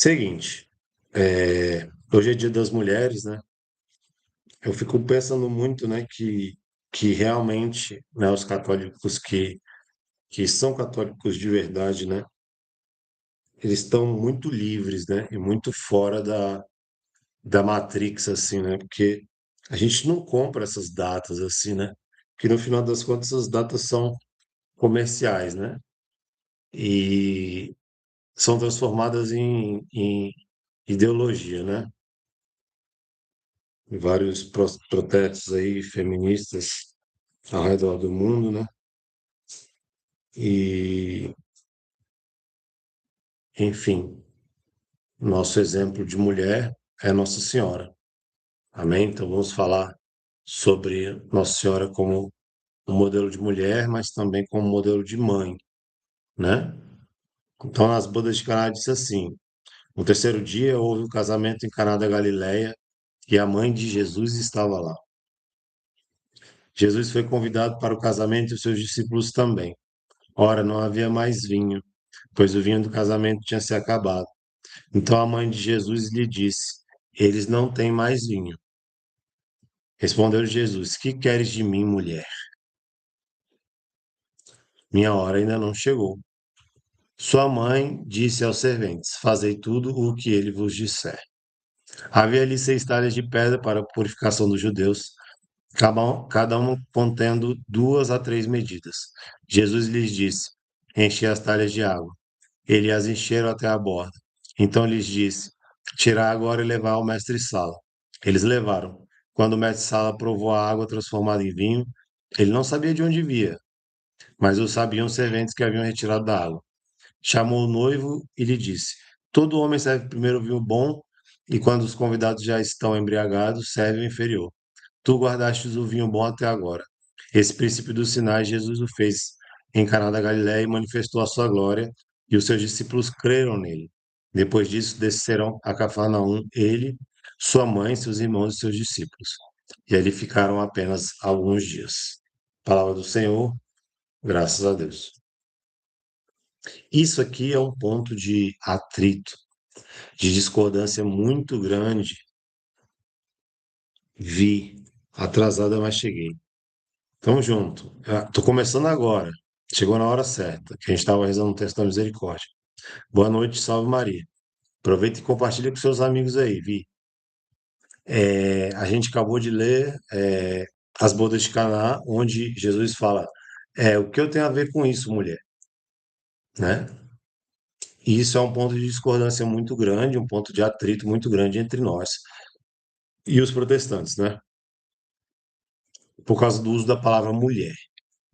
Seguinte, hoje é Dia das Mulheres, né? Eu fico pensando muito, né, que realmente, né, os católicos que são católicos de verdade, né, eles estão muito livres, né, e muito fora da Matrix, assim, né? Porque a gente não compra essas datas, assim, né? Porque no final das contas, essas datas são comerciais, né? E são transformadas em ideologia, né? Vários protestos aí feministas ao redor do mundo, né? E, enfim, nosso exemplo de mulher é Nossa Senhora. Amém? Então vamos falar sobre Nossa Senhora como um modelo de mulher, mas também como modelo de mãe, né? Então nas bodas de Caná disse assim: no terceiro dia houve o casamento em Caná da Galileia e a mãe de Jesus estava lá. Jesus foi convidado para o casamento e os seus discípulos também. Ora, não havia mais vinho, pois o vinho do casamento tinha se acabado. Então a mãe de Jesus lhe disse: eles não têm mais vinho. Respondeu Jesus: que queres de mim, mulher? Minha hora ainda não chegou. Sua mãe disse aos serventes: fazei tudo o que ele vos disser. Havia ali 6 talhas de pedra para a purificação dos judeus, cada uma contendo 2 a 3 medidas. Jesus lhes disse: enche as talhas de água. Ele as encheram até a borda. Então lhes disse: tirar agora e levar ao mestre-sala. Eles levaram. Quando o mestre-sala provou a água transformada em vinho, ele não sabia de onde via, mas o sabiam os serventes que haviam retirado da água. Chamou o noivo e lhe disse: todo homem serve primeiro o vinho bom, e quando os convidados já estão embriagados, serve o inferior. Tu guardastes o vinho bom até agora. Esse princípio dos sinais Jesus o fez em Caná da Galiléia e manifestou a sua glória, e os seus discípulos creram nele. Depois disso, desceram a Cafarnaum, ele, sua mãe, seus irmãos e seus discípulos. E ali ficaram apenas alguns dias. Palavra do Senhor, graças a Deus. Isso aqui é um ponto de atrito, de discordância muito grande. Vi, atrasada, mas cheguei. Tamo junto. Tô começando agora. Chegou na hora certa, que a gente estava rezando o texto da misericórdia. Boa noite, salve Maria. Aproveita e compartilha com seus amigos aí, Vi. A gente acabou de ler as bodas de Caná, onde Jesus fala: o que eu tenho a ver com isso, mulher? Né? E isso é um ponto de discordância muito grande, um ponto de atrito muito grande entre nós e os protestantes, né? Por causa do uso da palavra mulher.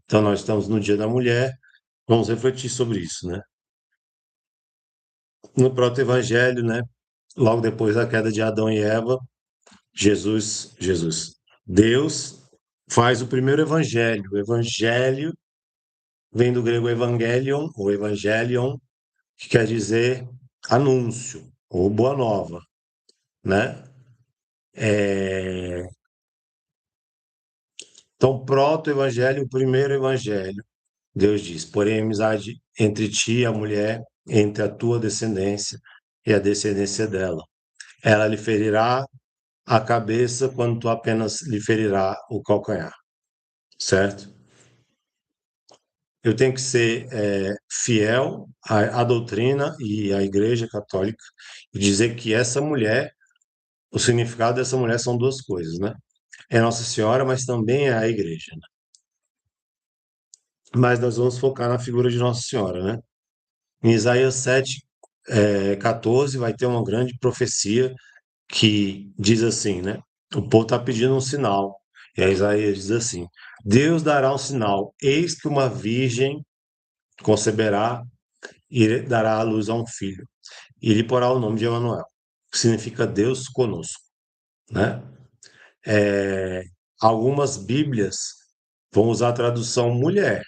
Então, nós estamos no Dia da Mulher, vamos refletir sobre isso, né? No proto-evangelho, né? Logo depois da queda de Adão e Eva, Deus faz o primeiro evangelho. O evangelho vem do grego evangelion, ou evangelion, que quer dizer anúncio, ou boa nova, né? É, Então, proto-evangelho, o primeiro evangelho. Deus diz: porém, amizade entre ti e a mulher, entre a tua descendência e a descendência dela. Ela lhe ferirá a cabeça quando tu apenas lhe ferirá o calcanhar, certo? Eu tenho que ser fiel à doutrina e à Igreja Católica e dizer que essa mulher, o significado dessa mulher são duas coisas, né? É Nossa Senhora, mas também é a Igreja, né? Mas nós vamos focar na figura de Nossa Senhora, né? Em Isaías 7, 14, vai ter uma grande profecia que diz assim, né? O povo está pedindo um sinal. E aí Isaías diz assim: Deus dará um sinal, eis que uma virgem conceberá e dará à luz a um filho. E lhe porá o nome de Emanuel, que significa Deus conosco, né? É, Algumas Bíblias vão usar a tradução mulher,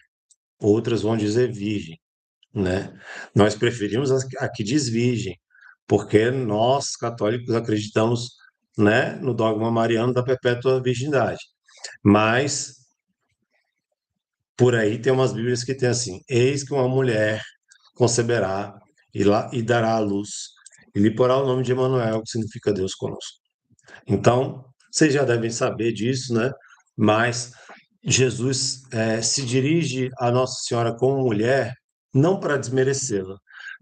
outras vão dizer virgem, né? Nós preferimos a que diz virgem, porque nós, católicos, acreditamos, né, no dogma mariano da perpétua virgindade. Mas por aí tem umas Bíblias que tem assim: eis que uma mulher conceberá e dará à luz, e lhe porá o nome de Emanuel, que significa Deus conosco. Então, vocês já devem saber disso, né? Mas Jesus se dirige a Nossa Senhora como mulher, não para desmerecê-la,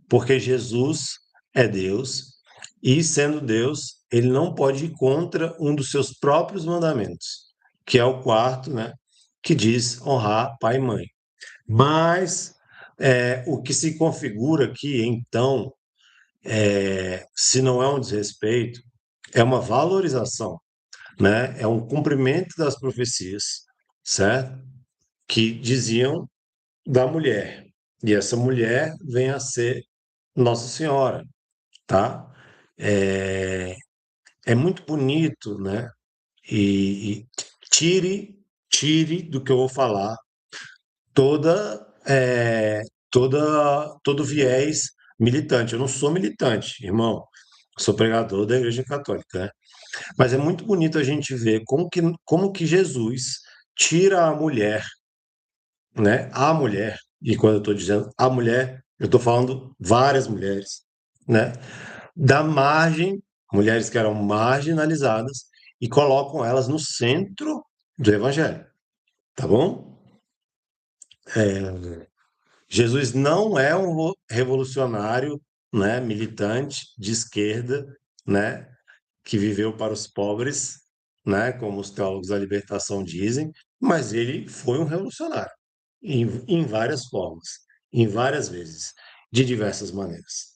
porque Jesus é Deus e, sendo Deus, ele não pode ir contra um dos seus próprios mandamentos, que é o quarto, né? Que diz honrar pai e mãe. Mas o que se configura aqui, então, se não é um desrespeito, é uma valorização, né? É um cumprimento das profecias, certo? Que diziam da mulher. E essa mulher vem a ser Nossa Senhora, tá? É, é muito bonito, né? E tire do que eu vou falar toda, todo viés militante. Eu não sou militante, irmão. Eu sou pregador da Igreja Católica, né? Mas é muito bonito a gente ver como que Jesus tira a mulher, né? A mulher, e quando eu estou dizendo a mulher, eu estou falando várias mulheres, né? Da margem, mulheres que eram marginalizadas, e colocam elas no centro do Evangelho, tá bom? Jesus não é um revolucionário, né, militante de esquerda, né, que viveu para os pobres, né, como os teólogos da libertação dizem, mas ele foi um revolucionário em várias formas, em várias vezes, de diversas maneiras,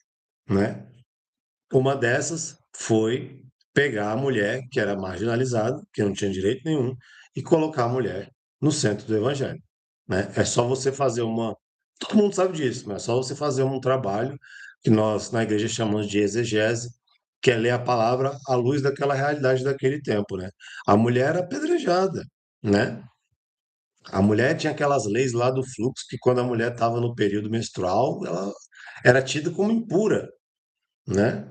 né? Uma dessas foi pegar a mulher que era marginalizada, que não tinha direito nenhum, e colocar a mulher no centro do evangelho, né? É só você fazer uma. Todo mundo sabe disso, mas é só você fazer um trabalho que nós na igreja chamamos de exegese, que é ler a palavra à luz daquela realidade daquele tempo, né? A mulher era apedrejada, né? A mulher tinha aquelas leis lá do fluxo que quando a mulher estava no período menstrual, ela era tida como impura, né?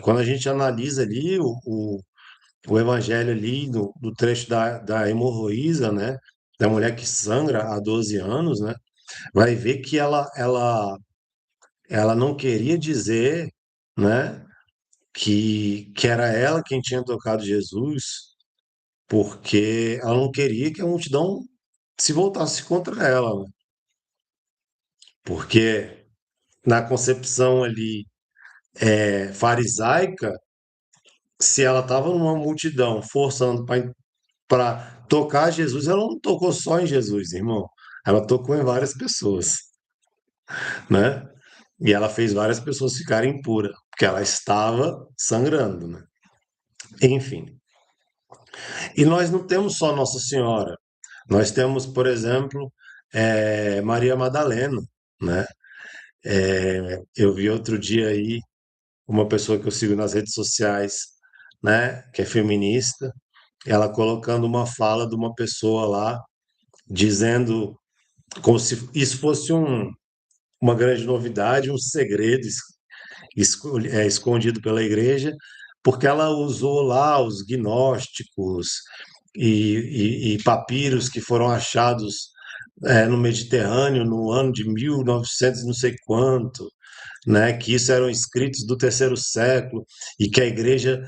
Quando a gente analisa ali o evangelho ali do trecho da hemorroísa, né, da mulher que sangra há 12 anos, né, vai ver que ela não queria dizer, né, que era ela quem tinha tocado Jesus, porque ela não queria que a multidão se voltasse contra ela, né, porque na concepção ali farisaica, se ela estava numa multidão forçando para tocar Jesus, ela não tocou só em Jesus, irmão. Ela tocou em várias pessoas, né? E ela fez várias pessoas ficarem impuras, porque ela estava sangrando, né? Enfim. E nós não temos só Nossa Senhora. Nós temos, por exemplo, Maria Madalena, né? Eu vi outro dia aí uma pessoa que eu sigo nas redes sociais, né? Que é feminista, ela colocando uma fala de uma pessoa lá dizendo como se isso fosse uma grande novidade, um segredo escondido pela igreja, porque ela usou lá os gnósticos e papiros que foram achados no Mediterrâneo no ano de 1900 e não sei quanto, né, que isso eram escritos do terceiro século e que a igreja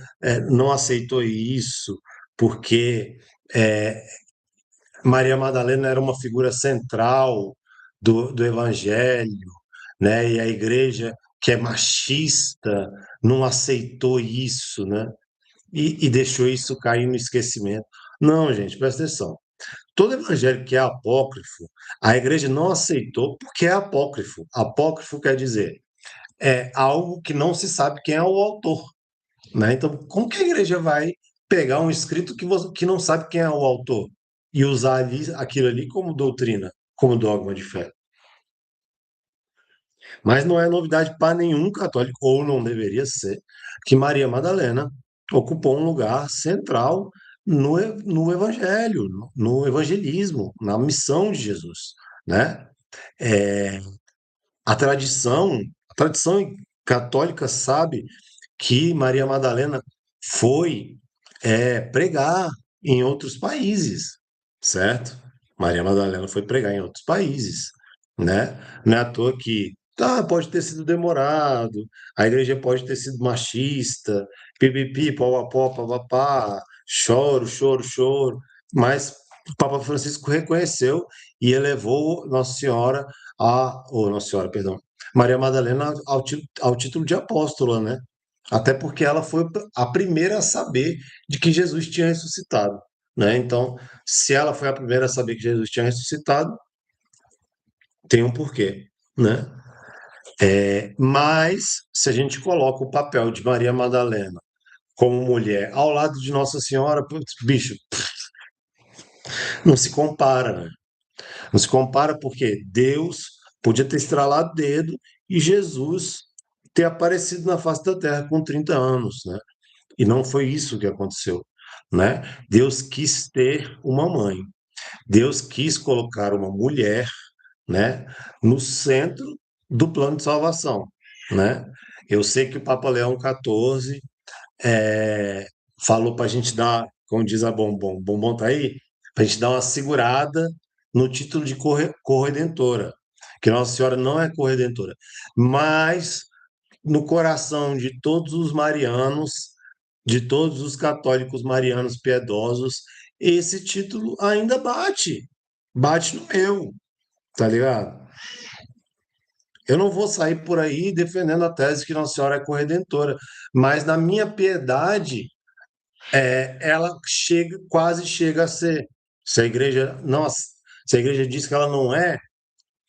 não aceitou isso porque é, Maria Madalena era uma figura central do evangelho, né? E a igreja, que é machista, não aceitou isso, né? E deixou isso cair no esquecimento. Não, gente, presta atenção. Todo evangelho que é apócrifo, a igreja não aceitou porque é apócrifo. Apócrifo quer dizer é algo que não se sabe quem é o autor, né? Então, como que a igreja vai pegar um escrito que não sabe quem é o autor e usar aquilo ali como doutrina, como dogma de fé? Mas não é novidade para nenhum católico, ou não deveria ser, que Maria Madalena ocupou um lugar central no evangelho, no evangelismo, na missão de Jesus, né? É, a tradição católica sabe que Maria Madalena foi pregar em outros países, certo? Maria Madalena foi pregar em outros países, né? Não é à toa que Tá, pode ter sido demorado, a igreja pode ter sido machista, pipipi, popopó, papapá, choro, choro, choro, mas o Papa Francisco reconheceu e elevou Nossa Senhora ou Nossa Senhora, perdão, Maria Madalena ao título de apóstola, né? Até porque ela foi a primeira a saber de que Jesus tinha ressuscitado, né? Então, se ela foi a primeira a saber que Jesus tinha ressuscitado, tem um porquê, né? Mas, se a gente coloca o papel de Maria Madalena como mulher ao lado de Nossa Senhora, putz, bicho, não se compara, né? Não se compara porque Deus podia ter estralado o dedo e Jesus ter aparecido na face da terra com 30 anos, né? E não foi isso que aconteceu, né? Deus quis ter uma mãe. Deus quis colocar uma mulher, né, no centro do plano de salvação, né? Eu sei que o Papa Leão XIV é, falou para a gente dar, como diz a Bombom, Bombom tá aí, para a gente dar uma segurada no título de corredentora, que Nossa Senhora não é corredentora, mas no coração de todos os marianos, de todos os católicos marianos piedosos, esse título ainda bate no meu, tá ligado? Eu não vou sair por aí defendendo a tese que Nossa Senhora é corredentora, mas na minha piedade, ela quase chega a ser. Se a igreja não, se a igreja diz que ela não é,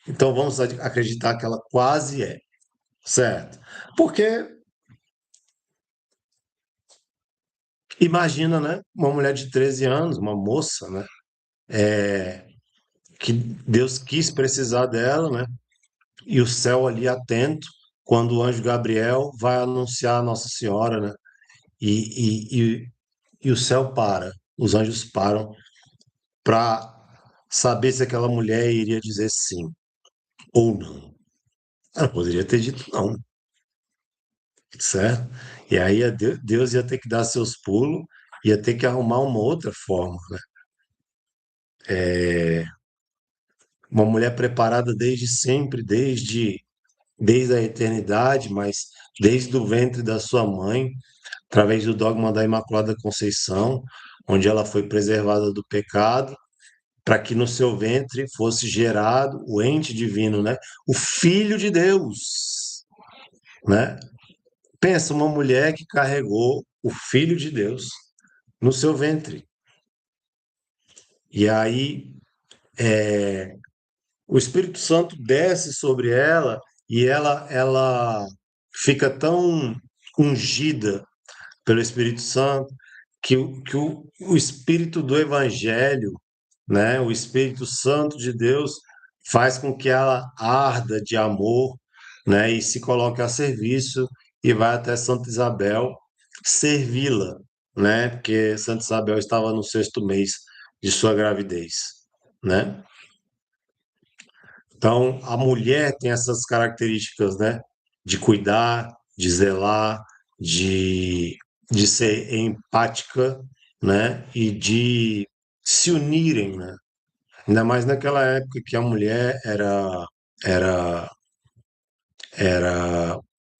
então vamos acreditar que ela quase é, certo? Porque imagina, né, uma mulher de 13 anos, uma moça, né, que Deus quis precisar dela, né, e o céu ali atento quando o anjo Gabriel vai anunciar a Nossa Senhora, né, e o céu para, os anjos param para saber se aquela mulher iria dizer sim ou não. Ela poderia ter dito não, certo? E aí Deus ia ter que dar seus pulos, ia ter que arrumar uma outra forma, né? Uma mulher preparada desde sempre, desde a eternidade, mas desde o ventre da sua mãe, através do dogma da Imaculada Conceição, onde ela foi preservada do pecado, para que no seu ventre fosse gerado o ente divino, né? O Filho de Deus, né? Pensa uma mulher que carregou o Filho de Deus no seu ventre. E aí o Espírito Santo desce sobre ela e ela fica tão ungida pelo Espírito Santo que o Espírito do Evangelho, né, o Espírito Santo de Deus faz com que ela arda de amor, né, e se coloque a serviço e vai até Santa Isabel servi-la, né, porque Santa Isabel estava no sexto mês de sua gravidez, né? Então, a mulher tem essas características, né? De cuidar, de zelar, de, de ser empática, né? E de se unirem, né? Ainda mais naquela época que a mulher era, era,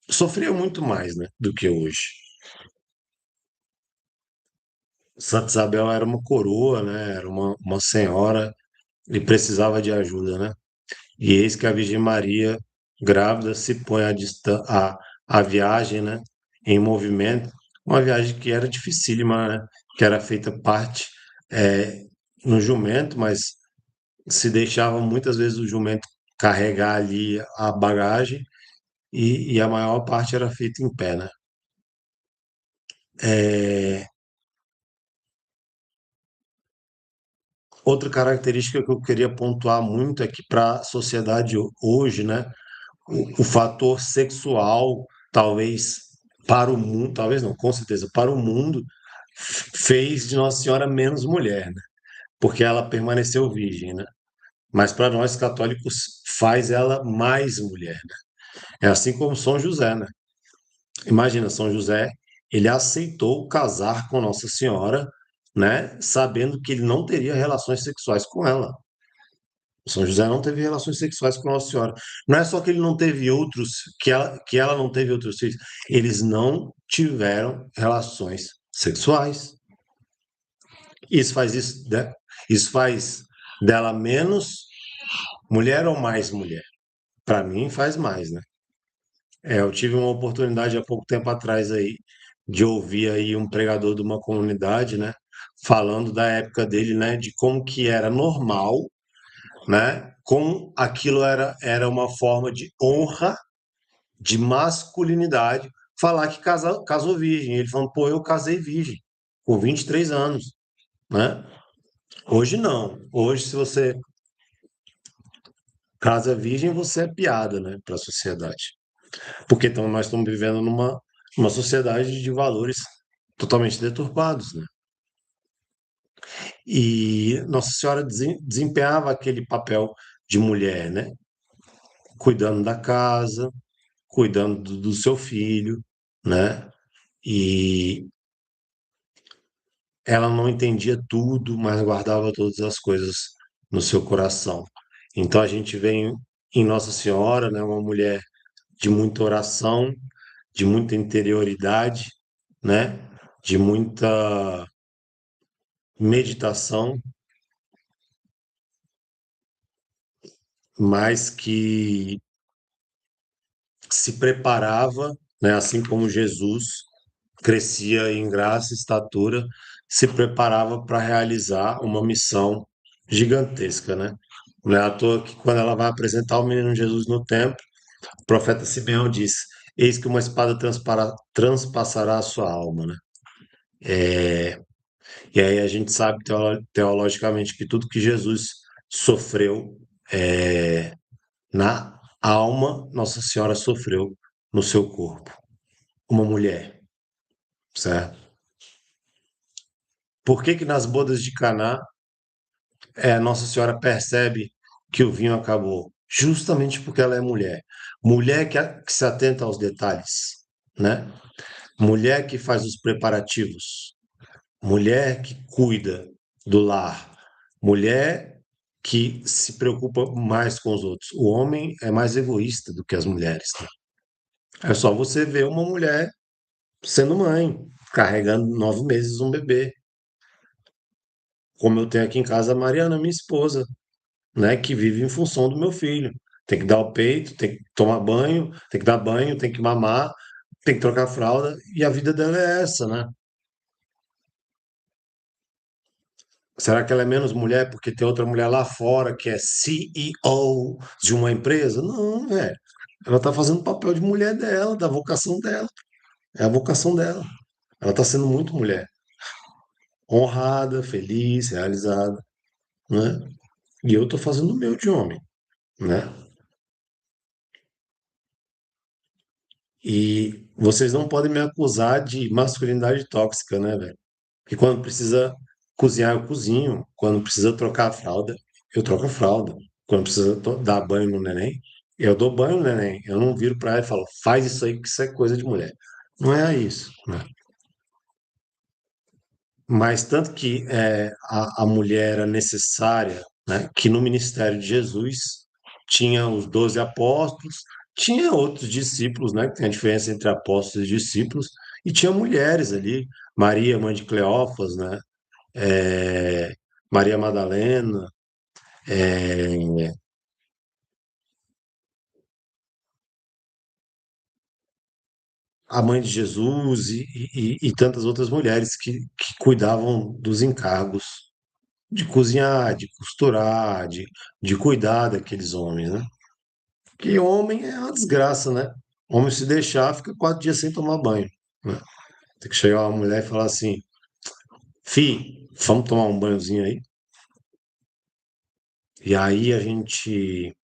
sofria muito mais, né? Do que hoje. Santa Isabel era uma coroa, né? Era uma senhora e precisava de ajuda, né? E eis que a Virgem Maria, grávida, se põe a viagem, né, em movimento, uma viagem que era dificílima, né, que era feita parte é, no jumento, mas se deixava muitas vezes o jumento carregar ali a bagagem e a maior parte era feita em pé, né? É, outra característica que eu queria pontuar muito é que para a sociedade hoje, né, o fator sexual, talvez para o mundo, talvez não, com certeza, para o mundo, fez de Nossa Senhora menos mulher, né? Porque ela permaneceu virgem, né? Mas para nós católicos faz ela mais mulher, né? É assim como São José, né? Imagina, São José, ele aceitou casar com Nossa Senhora, né? Sabendo que ele não teria relações sexuais com ela, São José não teve relações sexuais com Nossa Senhora. Não é só que ele não teve outros, que ela não teve outros filhos, eles não tiveram relações sexuais. Isso faz dela menos mulher ou mais mulher? Para mim, faz mais, né? Eu tive uma oportunidade há pouco tempo atrás aí de ouvir aí um pregador de uma comunidade, né? Falando da época dele, né? De como que era normal, né? Como aquilo era uma forma de honra, de masculinidade, falar que casou virgem. Ele falando, pô, eu casei virgem, com 23 anos, né? Hoje não. Hoje, se você casa virgem, você é piada, né, para a sociedade. Porque então, nós estamos vivendo numa sociedade de valores totalmente deturpados, né? E Nossa Senhora desempenhava aquele papel de mulher, né? Cuidando da casa, cuidando do seu filho, né? E ela não entendia tudo, mas guardava todas as coisas no seu coração. Então a gente vê em Nossa Senhora, né, uma mulher de muita oração, de muita interioridade, né, de muita meditação, mas que se preparava, né, assim como Jesus crescia em graça e estatura, se preparava para realizar uma missão gigantesca, né? Não é à toa que quando ela vai apresentar o menino Jesus no templo, o profeta Simeão diz: Eis que uma espada transpassará a sua alma, né? E aí a gente sabe teologicamente que tudo que Jesus sofreu na alma, Nossa Senhora sofreu no seu corpo. Uma mulher, certo? Por que que nas bodas de Caná Nossa Senhora percebe que o vinho acabou? Justamente porque ela é mulher. Mulher que se atenta aos detalhes, né? Mulher que faz os preparativos. Mulher que cuida do lar. Mulher que se preocupa mais com os outros. O homem é mais egoísta do que as mulheres, né? É só você ver uma mulher sendo mãe, carregando 9 meses um bebê. Como eu tenho aqui em casa a Mariana, minha esposa, né, que vive em função do meu filho. Tem que dar o peito, tem que tomar banho, tem que dar banho, tem que mamar, tem que trocar fralda, e a vida dela é essa, né? Será que ela é menos mulher porque tem outra mulher lá fora que é CEO de uma empresa? Não, velho. Ela tá fazendo o papel de mulher dela, da vocação dela. É a vocação dela. Ela tá sendo muito mulher. Honrada, feliz, realizada, né? E eu tô fazendo o meu de homem, né? E vocês não podem me acusar de masculinidade tóxica, né, velho? Porque quando precisa cozinhar, eu cozinho. Quando precisa trocar a fralda, eu troco a fralda. Quando precisa dar banho no neném, eu dou banho no neném. Eu não viro pra ela e falo, faz isso aí que isso é coisa de mulher. Não é isso, né? Mas tanto que a mulher era necessária, né? Que no ministério de Jesus tinha os 12 apóstolos, tinha outros discípulos, né? Que tem a diferença entre apóstolos e discípulos, e tinha mulheres ali, Maria, mãe de Cleófas, né? é, Maria Madalena, é, a mãe de Jesus e tantas outras mulheres que cuidavam dos encargos de cozinhar, de costurar, de cuidar daqueles homens, né? Que homem é uma desgraça, né? Homem se deixar, fica 4 dias sem tomar banho, né? Tem que chegar uma mulher e falar assim, fi, vamos tomar um banhozinho aí? E aí a gente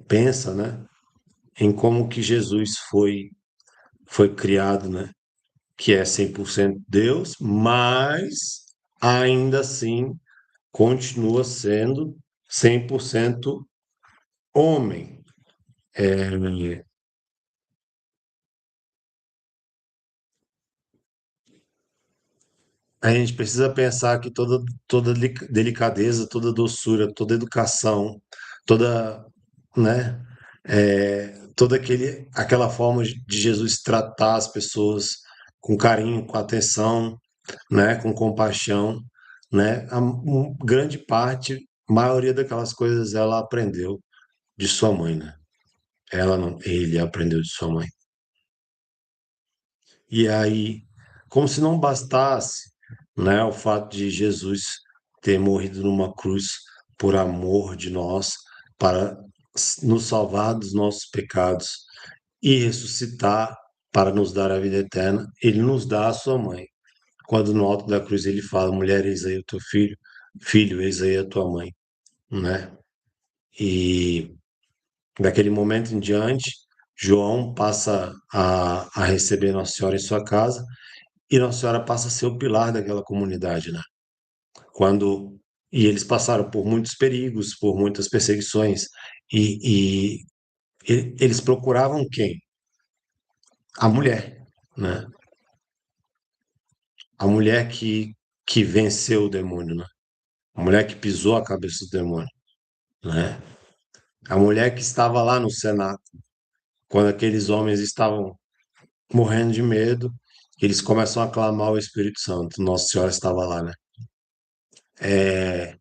pensa, né, em como que Jesus foi criado, né? Que é 100% Deus, mas ainda assim continua sendo 100% homem. É, a gente precisa pensar que toda delicadeza, toda doçura, toda educação, toda, né, toda aquela forma de Jesus tratar as pessoas com carinho, com atenção, né, com compaixão, né, grande parte, maioria daquelas coisas ela aprendeu de sua mãe, né? Ela não, ele aprendeu de sua mãe. E aí, como se não bastasse, né, o fato de Jesus ter morrido numa cruz por amor de nós, para nos salvar dos nossos pecados e ressuscitar para nos dar a vida eterna, ele nos dá a sua mãe. Quando no alto da cruz ele fala, mulher, eis aí o teu filho, filho, eis aí a tua mãe, né? E daquele momento em diante, João passa a receber Nossa Senhora em sua casa e Nossa Senhora passa a ser o pilar daquela comunidade, né? Quando e eles passaram por muitos perigos, por muitas perseguições e eles procuravam quem? A mulher, né? A mulher que venceu o demônio, né? A mulher que pisou a cabeça do demônio, né? A mulher que estava lá no cenáculo, quando aqueles homens estavam morrendo de medo, eles começam a clamar o Espírito Santo. Nossa Senhora estava lá, né? É,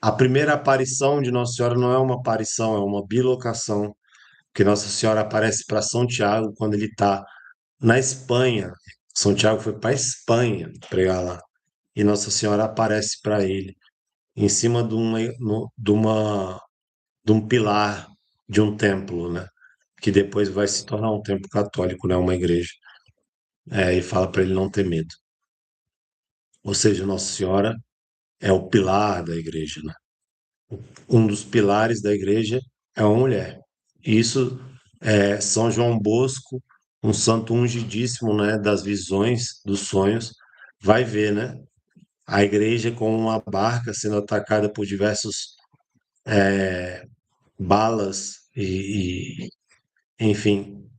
a primeira aparição de Nossa Senhora não é uma aparição, é uma bilocação, que Nossa Senhora aparece para São Tiago quando ele está na Espanha. São Tiago foi para a Espanha pregar lá. E Nossa Senhora aparece para ele em cima de um pilar de um templo, né? Que depois vai se tornar um templo católico, né? Uma igreja. E fala para ele não ter medo. Ou seja, Nossa Senhora é o pilar da igreja, né? Um dos pilares da igreja é uma mulher. Isso é São João Bosco, um santo ungidíssimo, né, das visões, dos sonhos, vai ver, né, a igreja como uma barca sendo atacada por diversos balas enfim,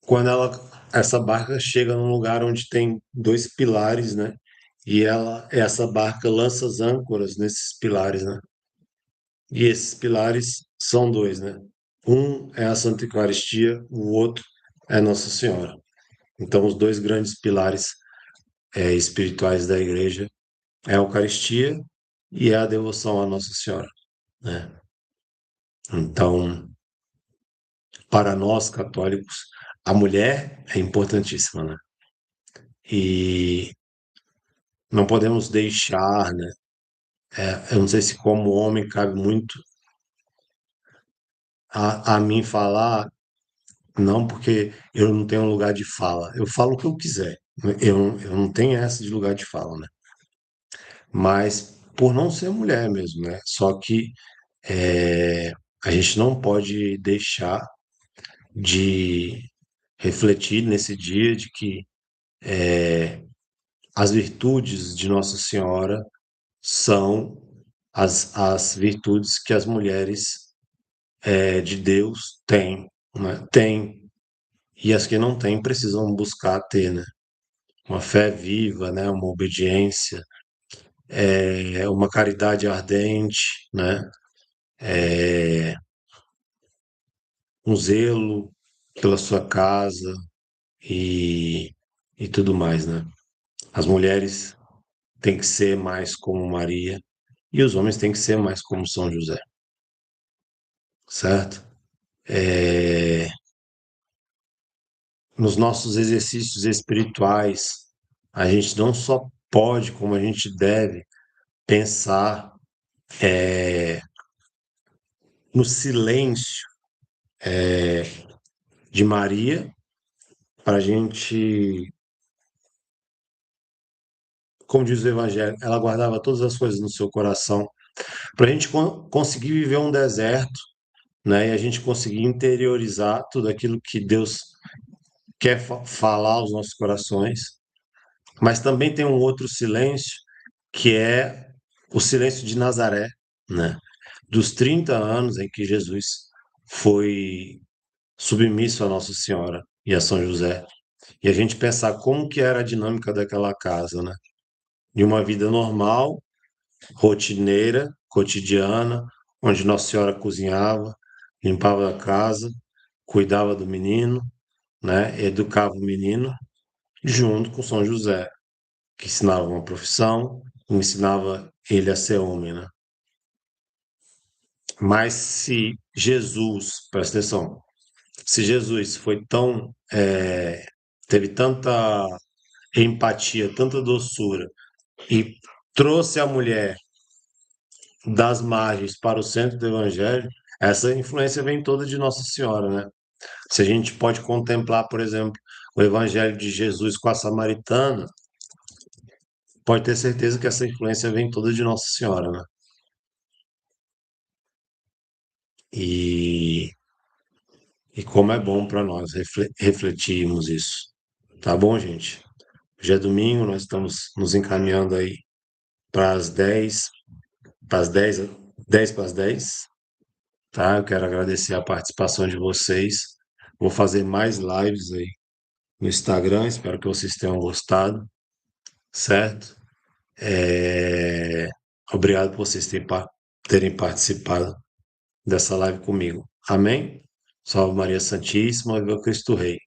quando essa barca chega num lugar onde tem dois pilares, né, e essa barca lança as âncoras nesses pilares, né, e esses pilares são dois, né? Um é a Santa Eucaristia, o outro é Nossa Senhora. Então, os dois grandes pilares espirituais da Igreja é a Eucaristia e é a devoção à Nossa Senhora, né? Então, para nós católicos, a mulher é importantíssima, né? E não podemos deixar, né? Eu não sei se como homem cabe muito a mim falar. Não, porque eu não tenho lugar de fala. Eu falo o que eu quiser. Eu não tenho essa de lugar de fala, né? Mas por não ser mulher mesmo, né? Só que é, a gente não pode deixar de refletir nesse dia de que as virtudes de Nossa Senhora são as virtudes que as mulheres de Deus têm, né? Têm. E as que não têm precisam buscar ter, né? Uma fé viva, né? Uma obediência, uma caridade ardente, né? Um zelo pela sua casa e, e tudo mais, né? As mulheres têm que ser mais como Maria e os homens têm que ser mais como São José, certo? É, nos nossos exercícios espirituais, a gente não só pode, como a gente deve pensar no silêncio de Maria, para a gente, como diz o Evangelho, ela guardava todas as coisas no seu coração, para a gente conseguir viver um deserto, né? E a gente conseguir interiorizar tudo aquilo que Deus quer falar aos nossos corações. Mas também tem um outro silêncio, que é o silêncio de Nazaré, né? Dos 30 anos em que Jesus foi submisso a Nossa Senhora e a São José. e a gente pensar como que era a dinâmica daquela casa, né? De uma vida normal, rotineira, cotidiana, onde Nossa Senhora cozinhava, limpava a casa, cuidava do menino, né? Educava o menino, junto com São José, que ensinava uma profissão, ensinava ele a ser homem, né? Mas se Jesus, presta atenção, se Jesus foi tão, teve tanta empatia, tanta doçura e trouxe a mulher das margens para o centro do evangelho, essa influência vem toda de Nossa Senhora, né? Se a gente pode contemplar, por exemplo, o evangelho de Jesus com a samaritana, pode ter certeza que essa influência vem toda de Nossa Senhora, né? E, e como é bom para nós refletirmos isso. Tá bom, gente? Hoje é domingo, nós estamos nos encaminhando aí para as 10, para as 10, 10 para as 10, tá? Eu quero agradecer a participação de vocês. Vou fazer mais lives aí no Instagram, espero que vocês tenham gostado, certo? É, Obrigado por vocês terem participado dessa live comigo. Amém? Salve Maria Santíssima, viva Cristo Rei.